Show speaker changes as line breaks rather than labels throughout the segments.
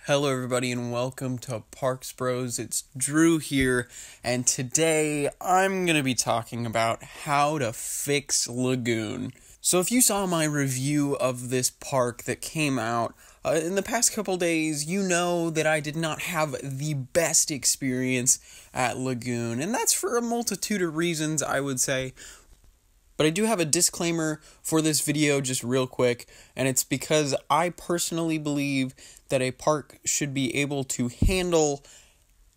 Hello everybody and welcome to Parks Bros. It's Drew here, and today I'm going to be talking about how to fix Lagoon. So if you saw my review of this park that came out in the past couple days, you know that I did not have the best experience at Lagoon, and that's for a multitude of reasons, I would say. But I do have a disclaimer for this video just real quick, and it's because I personally believe that a park should be able to handle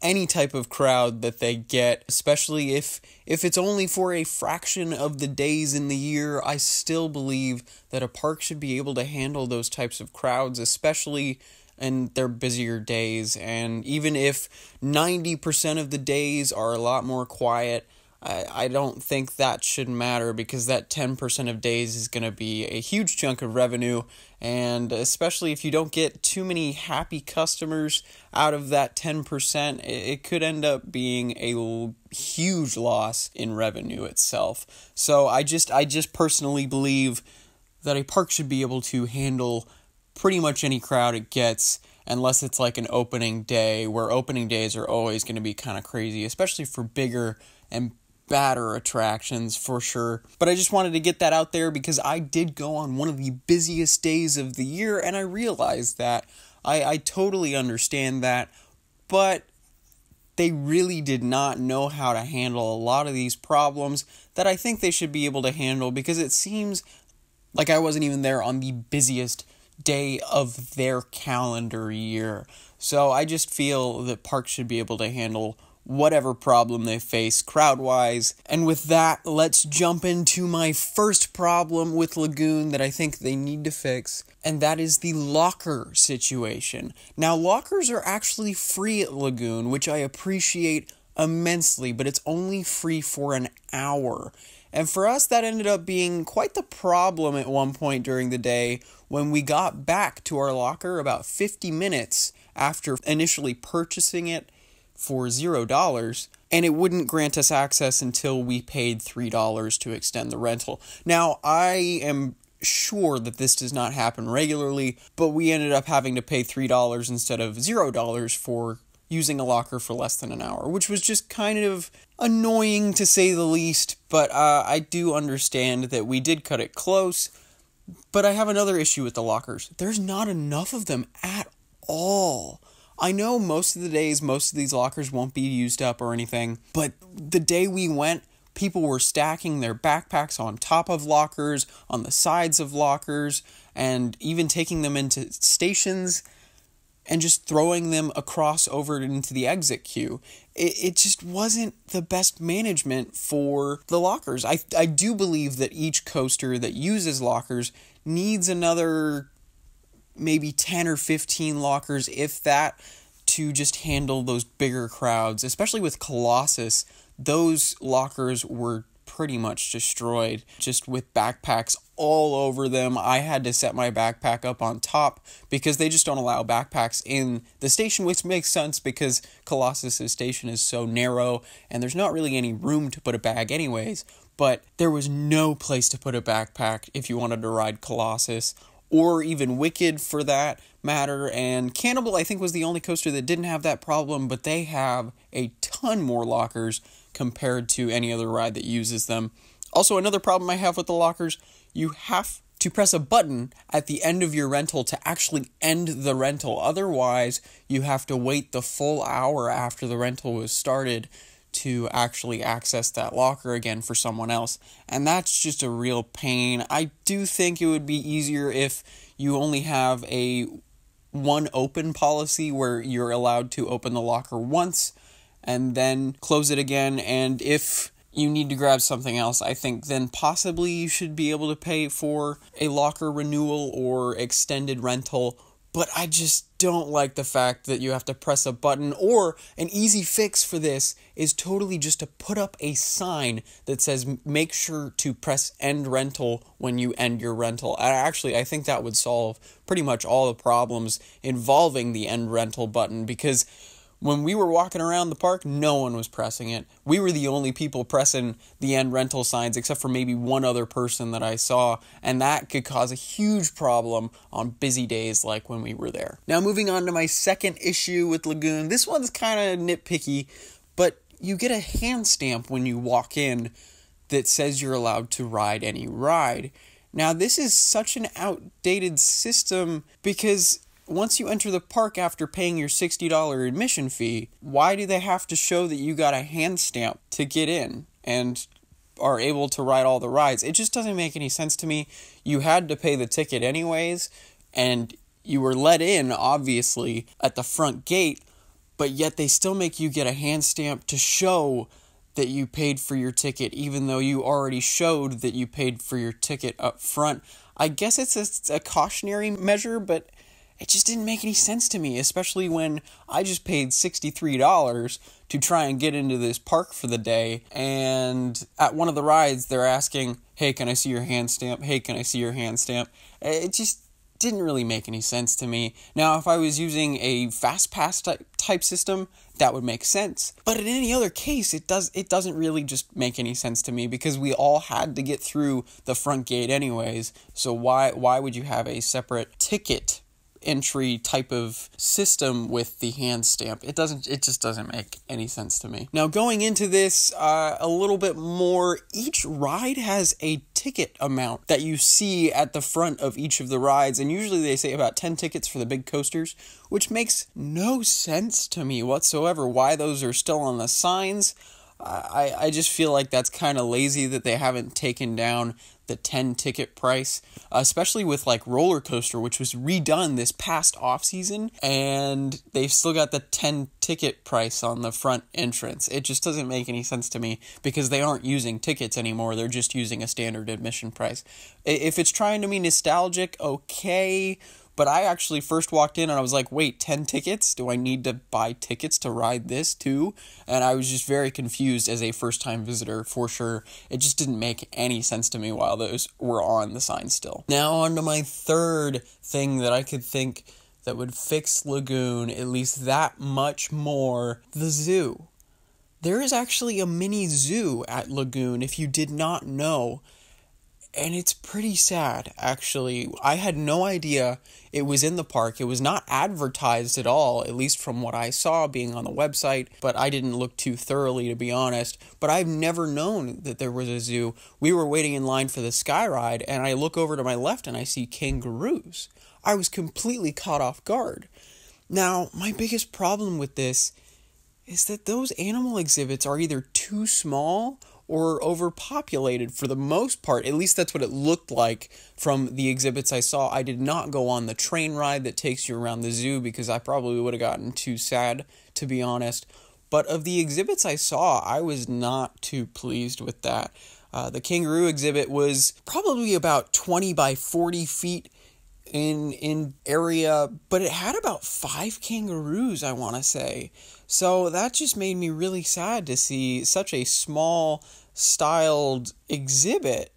any type of crowd that they get, especially if it's only for a fraction of the days in the year. I still believe that a park should be able to handle those types of crowds, especially in their busier days. And even if 90% of the days are a lot more quiet, I don't think that should matter, because that 10% of days is going to be a huge chunk of revenue, and especially if you don't get too many happy customers out of that 10%, it could end up being a huge loss in revenue itself. So I just personally believe that a park should be able to handle pretty much any crowd it gets, unless it's like an opening day, where opening days are always going to be kind of crazy, especially for bigger and badder attractions for sure. But I just wanted to get that out there because I did go on one of the busiest days of the year, and I realized that. I totally understand that, but they really did not know how to handle a lot of these problems that I think they should be able to handle, because it seems like I wasn't even there on the busiest day of their calendar year. So I just feel that parks should be able to handle whatever problem they face crowd-wise. And with that, let's jump into my first problem with Lagoon that I think they need to fix, and that is the locker situation. Now, lockers are actually free at Lagoon, which I appreciate immensely, but it's only free for an hour. And for us, that ended up being quite the problem at one point during the day when we got back to our locker about 50 minutes after initially purchasing it for $0, and it wouldn't grant us access until we paid $3 to extend the rental. Now, I am sure that this does not happen regularly, but we ended up having to pay $3 instead of $0 for using a locker for less than an hour, which was just kind of annoying to say the least. But I do understand that we did cut it close. But I have another issue with the lockers. There's not enough of them at all. I know most of the days, most of these lockers won't be used up or anything, but the day we went, people were stacking their backpacks on top of lockers, on the sides of lockers, and even taking them into stations and just throwing them across over into the exit queue. It just wasn't the best management for the lockers. I do believe that each coaster that uses lockers needs another maybe 10 or 15 lockers, if that, to just handle those bigger crowds. Especially with Colossus, those lockers were pretty much destroyed, just with backpacks all over them. I had to set my backpack up on top because they just don't allow backpacks in the station, which makes sense because Colossus's station is so narrow and there's not really any room to put a bag anyways. But there was no place to put a backpack if you wanted to ride Colossus, or even Wicked for that matter. And Cannibal, I think, was the only coaster that didn't have that problem, but they have a ton more lockers compared to any other ride that uses them. Also, another problem I have with the lockers, you have to press a button at the end of your rental to actually end the rental. Otherwise, you have to wait the full hour after the rental was started to actually access that locker again for someone else. And that's just a real pain. I do think it would be easier if you only have a one open policy where you're allowed to open the locker once and then close it again. And if you need to grab something else, I think then possibly you should be able to pay for a locker renewal or extended rental. But I just don't like the fact that you have to press a button, or an easy fix for this is totally just to put up a sign that says make sure to press end rental when you end your rental. Actually, I think that would solve pretty much all the problems involving the end rental button, because When we were walking around the park, no one was pressing it. We were the only people pressing the end rental signs, except for maybe one other person that I saw, and that could cause a huge problem on busy days like when we were there. Now, moving on to my second issue with Lagoon. This one's kind of nitpicky, but you get a hand stamp when you walk in that says you're allowed to ride any ride. Now, this is such an outdated system because once you enter the park after paying your $60 admission fee, why do they have to show that you got a hand stamp to get in and are able to ride all the rides? It just doesn't make any sense to me. You had to pay the ticket anyways, and you were let in, obviously, at the front gate, but yet they still make you get a hand stamp to show that you paid for your ticket, even though you already showed that you paid for your ticket up front. I guess it's a cautionary measure, but it just didn't make any sense to me, especially when I just paid $63 to try and get into this park for the day, and at one of the rides, they're asking, hey, can I see your hand stamp? Hey, can I see your hand stamp? It just didn't really make any sense to me. Now, if I was using a fast pass type system, that would make sense. But in any other case, it doesn't really just make any sense to me because we all had to get through the front gate anyways. So why would you have a separate ticket entry type of system with the hand stamp? It just doesn't make any sense to me. Now, going into this a little bit more, each ride has a ticket amount that you see at the front of each of the rides, and usually they say about 10 tickets for the big coasters, which makes no sense to me whatsoever why those are still on the signs. I just feel like that's kind of lazy that they haven't taken down the 10 ticket price, especially with like Roller Coaster, which was redone this past off season, and they've still got the 10 ticket price on the front entrance. It just doesn't make any sense to me because they aren't using tickets anymore. They're just using a standard admission price. If it's trying to be nostalgic, okay, but I actually first walked in and I was like, wait, 10 tickets? Do I need to buy tickets to ride this too? And I was just very confused as a first-time visitor, for sure. It just didn't make any sense to me while those were on the sign still. Now on to my third thing that I could think that would fix Lagoon at least that much more: the zoo. There is actually a mini zoo at Lagoon, if you did not know. And it's pretty sad, actually. I had no idea it was in the park. It was not advertised at all, at least from what I saw being on the website, but I didn't look too thoroughly, to be honest. But I've never known that there was a zoo. We were waiting in line for the Sky Ride, and I look over to my left and I see kangaroos. I was completely caught off guard. Now, my biggest problem with this is that those animal exhibits are either too small or overpopulated for the most part. At least that's what it looked like from the exhibits I saw. I did not go on the train ride that takes you around the zoo because I probably would have gotten too sad, to be honest. But of the exhibits I saw, I was not too pleased with that. The Kangaroo Exhibit was probably about 20 by 40 feet in area, but it had about 5 kangaroos, I want to say. So that just made me really sad to see such a small styled exhibit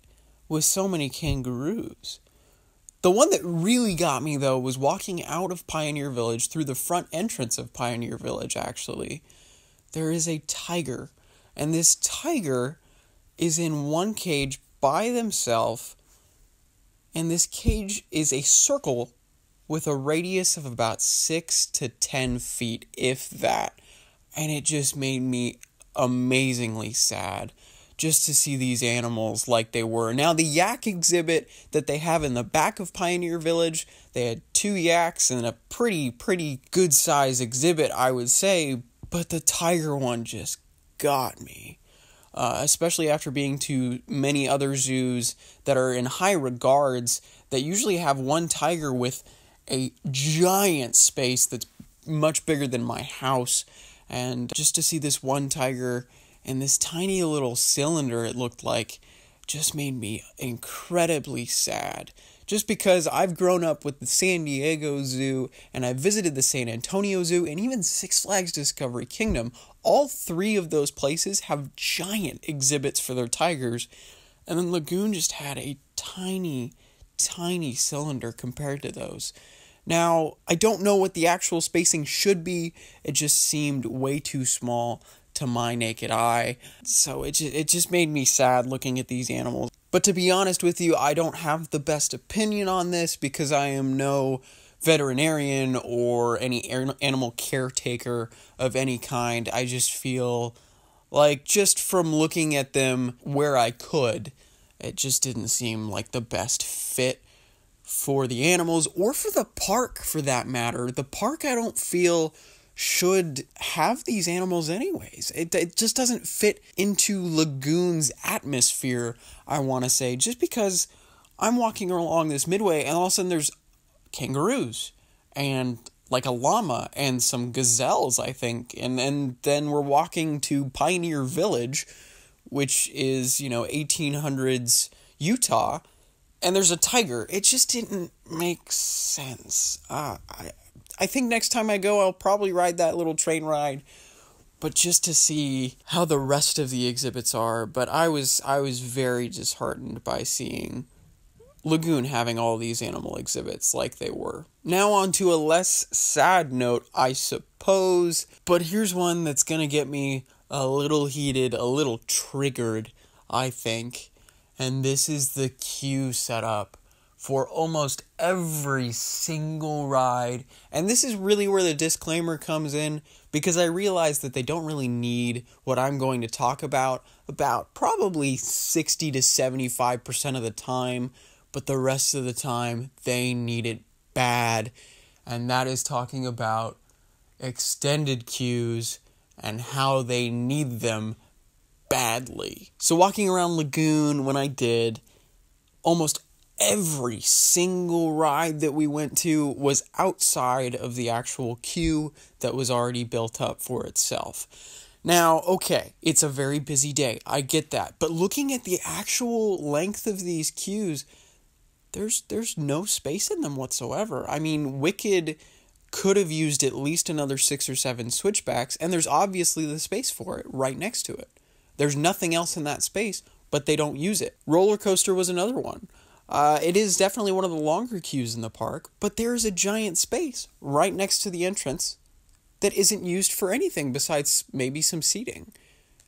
with so many kangaroos. The one that really got me, though, was walking out of Pioneer Village through the front entrance of Pioneer Village, actually. There is a tiger, and this tiger is in one cage by themselves, and this cage is a circle with a radius of about 6 to 10 feet, if that. And it just made me amazingly sad just to see these animals like they were. Now, the yak exhibit that they have in the back of Pioneer Village, they had 2 yaks and a pretty good size exhibit, I would say. But the tiger one just got me. Especially after being to many other zoos that are in high regards that usually have one tiger with a giant space that's much bigger than my house. And just to see this one tiger in this tiny little cylinder, it looked like, just made me incredibly sad. Just because I've grown up with the San Diego Zoo, and I visited the San Antonio Zoo, and even Six Flags Discovery Kingdom. All 3 of those places have giant exhibits for their tigers, and then Lagoon just had a tiny cylinder compared to those. Now, I don't know what the actual spacing should be. It just seemed way too small to my naked eye. So it just made me sad looking at these animals. But to be honest with you, I don't have the best opinion on this because I am no veterinarian or any animal caretaker of any kind. I just feel like, just from looking at them where I could, it just didn't seem like the best fit for the animals, or for the park for that matter. The park, I don't feel, should have these animals anyways. It just doesn't fit into Lagoon's atmosphere, I want to say. Just because I'm walking along this midway and all of a sudden there's kangaroos and like a llama and some gazelles, I think. And then we're walking to Pioneer Village, which is, 1800s Utah, and there's a tiger. It just didn't make sense. I think next time I go, I'll probably ride that little train ride, but just to see how the rest of the exhibits are. But I was very disheartened by seeing Lagoon having all these animal exhibits like they were. Now on to a less sad note, I suppose, but here's one that's gonna get me a little heated, a little triggered, I think. And this is the queue setup for almost every single ride. And this is really where the disclaimer comes in, because I realize that they don't really need what I'm going to talk about probably 60 to 75% of the time, but the rest of the time they need it bad. And that is talking about extended queues and how they need them badly. So walking around Lagoon, when I did, almost every single ride that we went to was outside of the actual queue that was already built up for itself. Now, okay, it's a very busy day, I get that, but looking at the actual length of these queues, there's no space in them whatsoever. I mean, Wicked could have used at least another 6 or 7 switchbacks, and there's obviously the space for it right next to it. There's nothing else in that space, but they don't use it. Roller Coaster was another one. It is definitely one of the longer queues in the park, but there is a giant space right next to the entrance that isn't used for anything besides maybe some seating.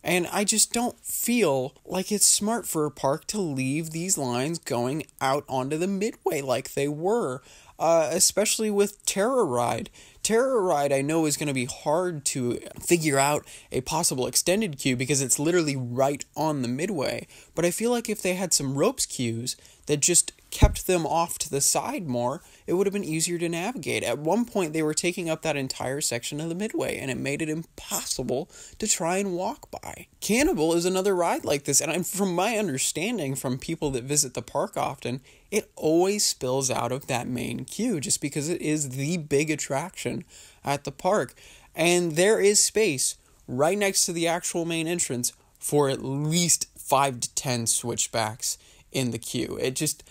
And I just don't feel like it's smart for a park to leave these lines going out onto the midway like they were, especially with Terror Ride. Terror Ride, I know, is going to be hard to figure out a possible extended queue because it's literally right on the midway. But I feel like if they had some ropes queues that just kept them off to the side more, it would have been easier to navigate. At one point, they were taking up that entire section of the midway, and it made it impossible to try and walk by. Cannibal is another ride like this, and from my understanding from people that visit the park often, it always spills out of that main queue just because it is the big attraction at the park. And there is space right next to the actual main entrance for at least 5 to 10 switchbacks in the queue. It just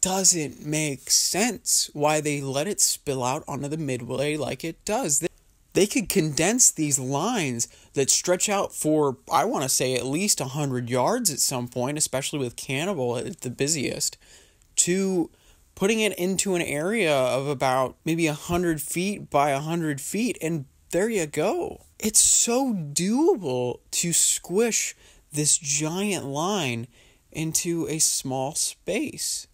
doesn't make sense why they let it spill out onto the midway like it does. They could condense these lines that stretch out for, I want to say, at least 100 yards at some point, especially with Cannibal at the busiest, to putting it into an area of about maybe 100 feet by 100 feet, and there you go. It's so doable to squish this giant line into a small space.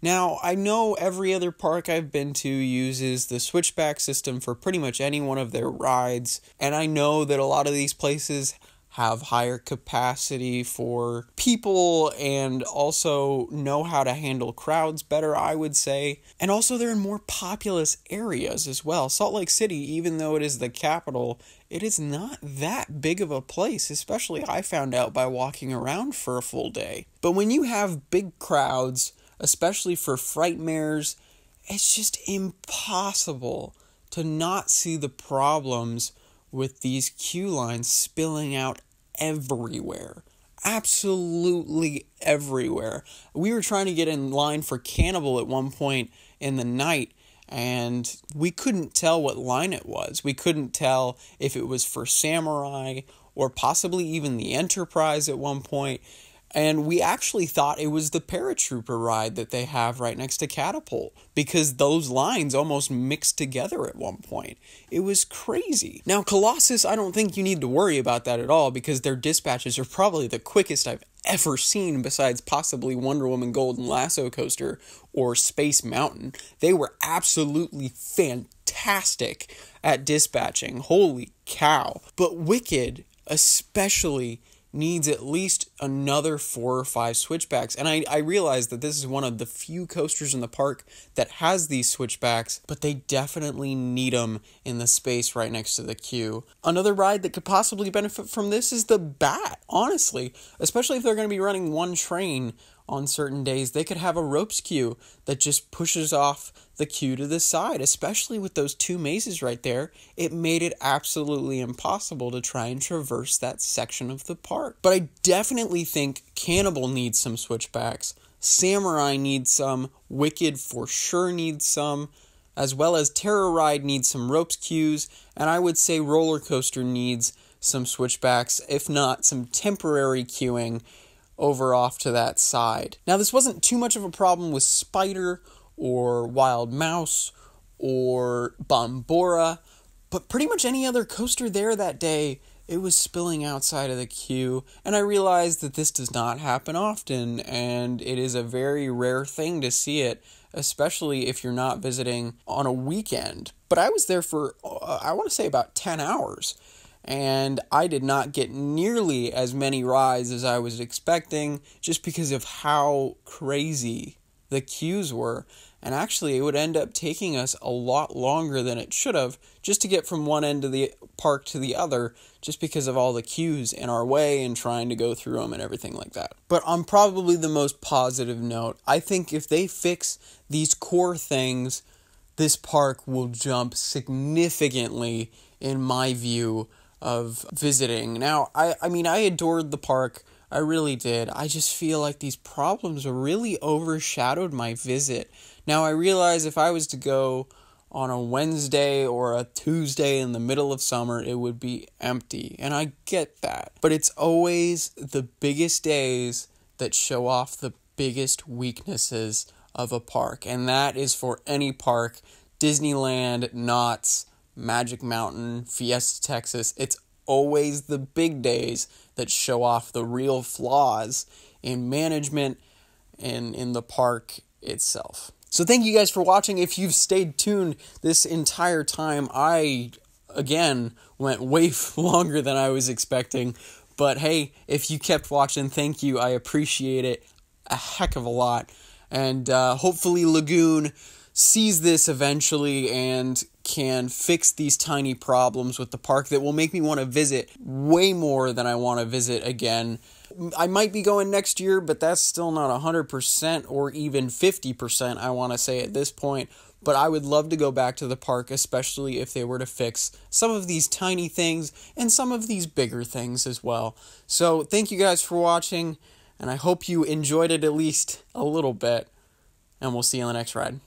Now, I know every other park I've been to uses the switchback system for pretty much any one of their rides, and I know that a lot of these places have higher capacity for people and also know how to handle crowds better, I would say. And also they're in more populous areas as well. Salt Lake City, even though it is the capital, it is not that big of a place, especially I found out by walking around for a full day. But when you have big crowds, especially for Frightmares, it's just impossible to not see the problems with these queue lines spilling out everywhere. Absolutely everywhere. We were trying to get in line for Cannibal at one point in the night, and we couldn't tell what line it was. We couldn't tell if it was for Samurai or possibly even the Enterprise at one point. And we actually thought it was the paratrooper ride that they have right next to Catapult, because those lines almost mixed together at one point. It was crazy. Now, Colossus, I don't think you need to worry about that at all, because their dispatches are probably the quickest I've ever seen, besides possibly Wonder Woman Golden Lasso Coaster or Space Mountain. They were absolutely fantastic at dispatching. Holy cow. But Wicked especially needs at least another 4 or 5 switchbacks. And I realize that this is one of the few coasters in the park that has these switchbacks, but they definitely need them in the space right next to the queue. Another ride that could possibly benefit from this is the Bat, honestly. Especially if they're going to be running one train on certain days, they could have a ropes queue that just pushes off the queue to the side. Especially with those 2 mazes right there, it made it absolutely impossible to try and traverse that section of the park. But I definitely think Cannibal needs some switchbacks, Samurai needs some, Wicked for sure needs some, as well as Terror Ride needs some ropes queues, and I would say Roller Coaster needs some switchbacks, if not some temporary queuing over off to that side. Now, this wasn't too much of a problem with Spider or Wild Mouse or Bombora, but pretty much any other coaster there that day, it was spilling outside of the queue, and I realized that this does not happen often, and it is a very rare thing to see it, especially if you're not visiting on a weekend. But I was there for, I want to say about 10 hours, and I did not get nearly as many rides as I was expecting, just because of how crazy the queues were. And actually, it would end up taking us a lot longer than it should have, just to get from one end of the park to the other, just because of all the queues in our way and trying to go through them and everything like that. But on probably the most positive note, I think if they fix these core things, this park will jump significantly in my view of visiting. Now, I mean, I adored the park. I really did. I just feel like these problems really overshadowed my visit. Now, I realize if I was to go on a Wednesday or a Tuesday in the middle of summer, it would be empty. And I get that. But it's always the biggest days that show off the biggest weaknesses of a park. And that is for any park. Disneyland, Knott's, Magic Mountain, Fiesta Texas. It's always the big days that show off the real flaws in management and in the park itself. So thank you guys for watching. If you've stayed tuned this entire time, I, again, went way longer than I was expecting. But hey, if you kept watching, thank you. I appreciate it a heck of a lot. And hopefully Lagoon sees this eventually and can fix these tiny problems with the park that will make me want to visit way more than I want to visit again. I might be going next year, but that's still not 100% or even 50%, I want to say at this point. But I would love to go back to the park, especially if they were to fix some of these tiny things and some of these bigger things as well. So thank you guys for watching, and I hope you enjoyed it at least a little bit, and we'll see you on the next ride.